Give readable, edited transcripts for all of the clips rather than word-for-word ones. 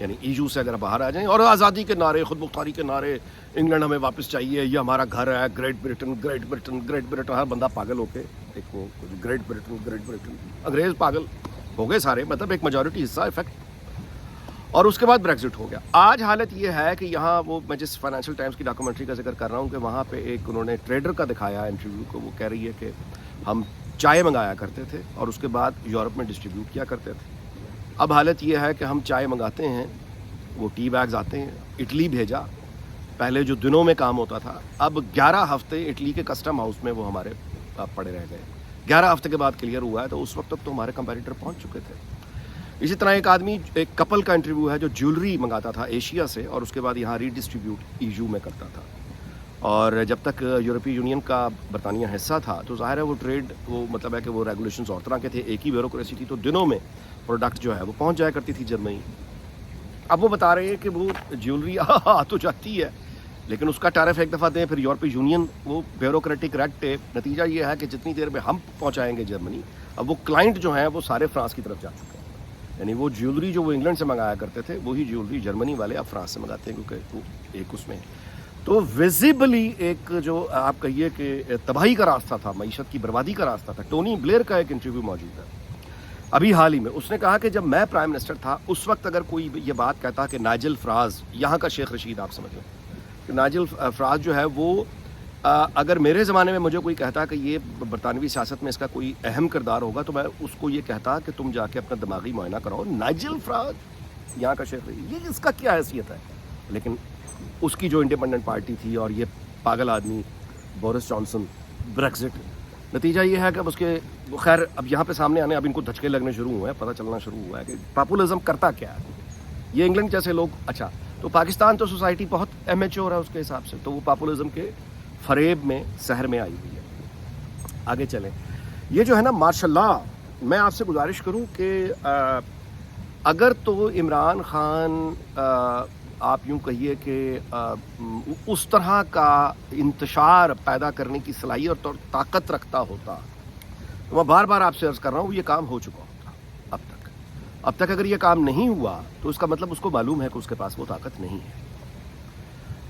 یعنی ایجو سے اگر باہر آ جائیں, اور آزادی کے نعرے, خود مختاری کے نعرے, انگلینڈ ہمیں واپس چاہیے, یہ ہمارا گھر ہے, Great Britain Great Britain Great Britain, ہر بندہ پاگل ہو کے ایک وہ گریٹ برٹن, انگریز پاگل ہو گئے سارے, مطلب ایک میجورٹی حصہ افیکٹ. اور اس کے بعد بریگزٹ ہو گیا. آج حالت یہ ہے کہ یہاں وہ, میں جس فائنینشیل ٹائمز کی ڈاکومنٹری کا ذکر کر رہا ہوں کہ وہاں پہ ایک انہوں نے ٹریڈر کا دکھایا انٹرویو کو, وہ کہہ رہی ہے کہ ہم چائے منگایا کرتے تھے اور اس کے بعد یورپ میں ڈسٹریبیوٹ کیا کرتے تھے. اب حالت یہ ہے کہ ہم چائے منگاتے ہیں, وہ ٹی بیگز آتے ہیں, اٹلی بھیجا, پہلے جو دنوں میں کام ہوتا تھا اب 11 ہفتے اٹلی کے کسٹم ہاؤس میں وہ ہمارے پڑے رہ گئے. 11 ہفتے کے بعد کلیئر ہوا ہے, تو اس وقت تک تو ہمارے کمپیٹیٹر پہنچ چکے تھے. اسی طرح ایک آدمی, ایک کپل کا انٹرویو ہے جو جیولری منگاتا تھا ایشیا سے اور اس کے بعد یہاں ری ڈسٹریبیوٹ ایجو میں کرتا تھا. اور جب تک یورپی یونین کا برطانیہ حصہ تھا تو ظاہر ہے وہ ٹریڈ, وہ مطلب ہے کہ وہ ریگولیشنز اور طرح کے تھے, ایک ہی بیوروکریسی تھی, تو دنوں میں پروڈکٹ جو ہے وہ پہنچ جایا کرتی تھی جرمنی. اب وہ بتا رہے ہیں کہ وہ جیولری آ تو جاتی ہے لیکن اس کا ٹیرف ایک دفعہ دیں, پھر یورپی یونین وہ بیوروکریٹک ریڈ ٹیپ, نتیجہ یہ ہے کہ جتنی دیر میں ہم پہنچائیں گے جرمنی, اب وہ کلائنٹ جو ہیں وہ سارے فرانس کی طرف جا چکے ہیں. یعنی وہ جیولری جو وہ انگلینڈ سے منگایا کرتے تھے وہی جیولری جرمنی والے اب فرانس سے منگاتے ہیں, کیونکہ وہ ایک اس میں. تو ویزیبلی ایک جو آپ کہیے کہ تباہی کا راستہ تھا, معیشت کی بربادی کا راستہ تھا. ٹونی بلیئر کا ایک انٹرویو موجود ہے ابھی حال ہی میں, اس نے کہا کہ جب میں پرائم منسٹر تھا اس وقت اگر کوئی یہ بات کہتا کہ نائجل فراز, یہاں کا شیخ رشید آپ سمجھ لیں, کہ نائجل فراز جو ہے وہ اگر میرے زمانے میں مجھے کوئی کہتا کہ یہ برطانوی سیاست میں اس کا کوئی اہم کردار ہوگا تو میں اس کو یہ کہتا کہ تم جا کے اپنا دماغی معائنہ کراؤ. نائجل فراز یہاں کا شیخ رشید, یہ اس کا کیا حیثیت ہے؟ لیکن اس کی جو انڈیپینڈنٹ پارٹی تھی اور یہ پاگل آدمی بورس جانسن, بریگزٹ, نتیجہ یہ ہے کہ اب اس کے خیر اب یہاں پہ سامنے آنے, اب ان کو دھچکے لگنے شروع ہوئے ہیں, پتہ چلنا شروع ہوا ہے کہ پاپولزم کرتا کیا ہے. یہ انگلینڈ جیسے لوگ, اچھا تو پاکستان تو سوسائٹی بہت امیچور ہے اس کے حساب سے, تو وہ پاپولزم کے فریب میں سحر میں آئی ہوئی ہے. آگے چلیں. یہ جو ہے نا ماشاء اللہ, میں آپ سے گزارش کروں کہ اگر تو عمران خان آپ یوں کہیے کہ اس طرح کا انتشار پیدا کرنے کی صلاحیت اور طاقت رکھتا ہوتا, تو میں بار بار آپ سے عرض کر رہا ہوں یہ کام ہو چکا ہوتا اب تک اگر یہ کام نہیں ہوا تو اس کا مطلب اس کو معلوم ہے کہ اس کے پاس وہ طاقت نہیں ہے.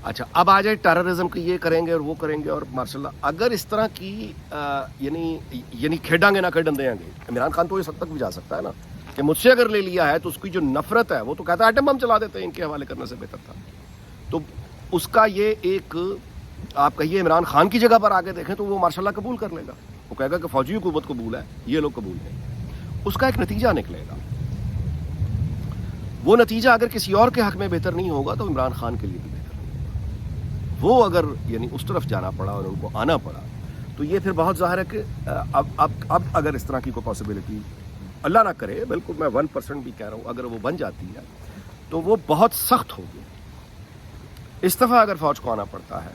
اچھا اب آ جائے ٹیررزم کی, یہ کریں گے اور وہ کریں گے, اور ماشاء اللہ اگر اس طرح کی یعنی کھیڈاں گے نہ کھیڈن دیں گے. عمران خان تو اس حد تک بھی جا سکتا ہے نا کہ مجھ سے اگر لے لیا ہے تو اس کی جو نفرت ہے وہ تو کہتا ہے ایٹم بم چلا دیتے ہیں, ان کے حوالے کرنے سے بہتر تھا. تو اس کا یہ ایک آپ کہیے عمران خان کی جگہ پر آگے دیکھیں تو وہ ماشاء اللہ قبول کر لے گا, وہ کہے گا کہ فوجی حکومت قبول ہے, یہ لوگ قبول نہیں. اس کا ایک نتیجہ نکلے گا, وہ نتیجہ اگر کسی اور کے حق میں بہتر نہیں ہوگا تو عمران خان کے لیے بھی بہتر نہیں. وہ اگر یعنی اس طرف جانا پڑا اور ان کو آنا پڑا تو یہ پھر بہت ظاہر ہے کہ اب اگر اس طرح کی کوئی پاسبلٹی اللہ نہ کرے, بالکل میں 1% بھی کہہ رہا ہوں, اگر وہ بن جاتی ہے تو وہ بہت سخت ہوگی. اس دفعہ اگر فوج کو آنا پڑتا ہے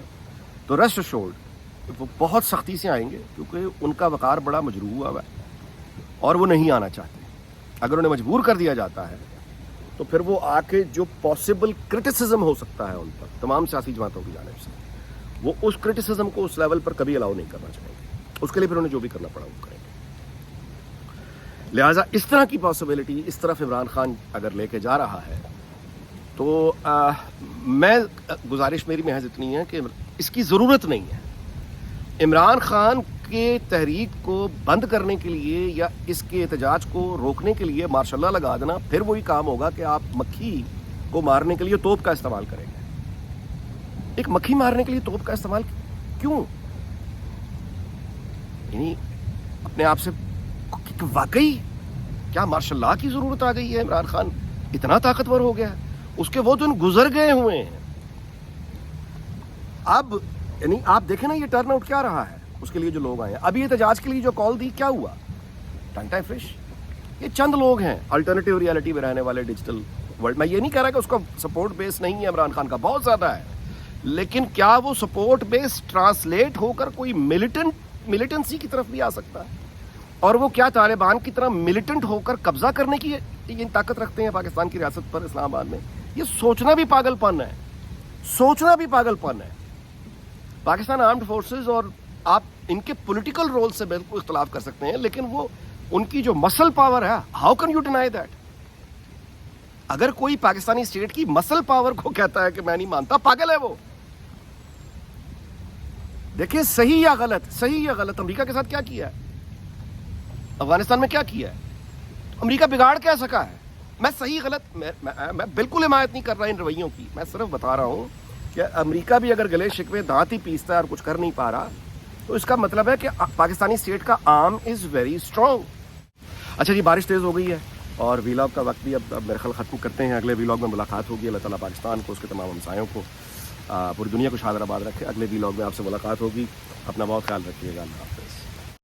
تو ریسٹ ایشورڈ وہ بہت سختی سے آئیں گے, کیونکہ ان کا وقار بڑا مجروح ہوا ہے اور وہ نہیں آنا چاہتے. اگر انہیں مجبور کر دیا جاتا ہے تو پھر وہ آ کے جو پاسبل کرٹیسزم ہو سکتا ہے ان پر تمام سیاسی جماعتوں کی جانب سے, وہ اس کرٹیسزم کو اس لیول پر کبھی الاؤ نہیں کرنا چاہیں گے. اس کے لیے پھر انہیں جو بھی کرنا پڑا وہ کریں گے. لہٰذا اس طرح کی پاسبلٹی اس طرف عمران خان اگر لے کے جا رہا ہے تو میں گزارش میری محض اتنی ہے کہ اس کی ضرورت نہیں ہے. عمران خان کے تحریک کو بند کرنے کے لیے یا اس کے احتجاج کو روکنے کے لیے مارشل لا لگا دینا پھر وہی کام ہوگا کہ آپ مکھی کو مارنے کے لیے توپ کا استعمال کریں گے. ایک مکھی مارنے کے لیے توپ کا استعمال کیوں؟ یعنی اپنے آپ سے واقعی کیا مارشل لا کی ضرورت آ گئی ہے؟ عمران خان اتنا طاقتور ہو گیا ہے, اس کے وہ دن گزر گئے ہوئے ہیں. اب یعنی آپ دیکھیں نا یہ ٹرن آؤٹ کیا رہا ہے اس کے لیے جو لوگ آئے ہیں. ابھی احتجاج کے لیے جو کال دی کیا ہوا؟ ٹنٹا فش. یہ چند لوگ ہیں الٹرنیٹیو ریالٹی میں رہنے والے ڈیجیٹل ورلڈ. میں یہ نہیں کہہ رہا کہ اس کا سپورٹ بیس نہیں ہے عمران خان کا, بہت زیادہ ہے, لیکن کیا وہ سپورٹ بیس ٹرانسلیٹ ہو کر کوئی ملیٹنسی کی طرف بھی آ سکتا ہے؟ اور وہ کیا طالبان کی طرح ملیٹنٹ ہو کر قبضہ کرنے کی یہ طاقت رکھتے ہیں پاکستان کی ریاست پر, اسلام آباد میں؟ یہ سوچنا بھی پاگل پن ہے, سوچنا بھی پاگل پن ہے. پاکستان آرمڈ فورسز اور آپ ان کے پولیٹیکل رول سے بالکل اختلاف کر سکتے ہیں, لیکن وہ ان کی جو مسل پاور ہے, how can you deny that? اگر کوئی پاکستانی اسٹیٹ کی مسل پاور کو کہتا ہے کہ میں نہیں مانتا، پاگل ہے وہ. دیکھیں صحیح یا غلط امریکہ کے ساتھ کیا کیا ہے، افغانستان میں کیا کیا ہے، امریکہ بگاڑ کیا سکا ہے. میں صحیح غلط میں بالکل حمایت نہیں کر رہا ان رویوں کی، میں صرف بتا رہا ہوں کہ امریکہ بھی اگر گلے شکوے دانت ہی پیستا ہے اور کچھ کر نہیں پا رہا تو اس کا مطلب ہے کہ پاکستانی اسٹیٹ کا آرم از ویری اسٹرانگ. اچھا جی، بارش تیز ہو گئی ہے اور ویلاگ کا وقت بھی اب میرے خیال ختم کرتے ہیں. اگلے ویلاگ میں ملاقات ہوگی. اللہ تعالیٰ پاکستان کو، اس کے تمام ہمسایوں کو، پوری دنیا کو شاد آباد رکھے. اگلے ویلاگ میں آپ سے ملاقات ہوگی. اپنا بہت خیال رکھیے گا. اللہ حافظ.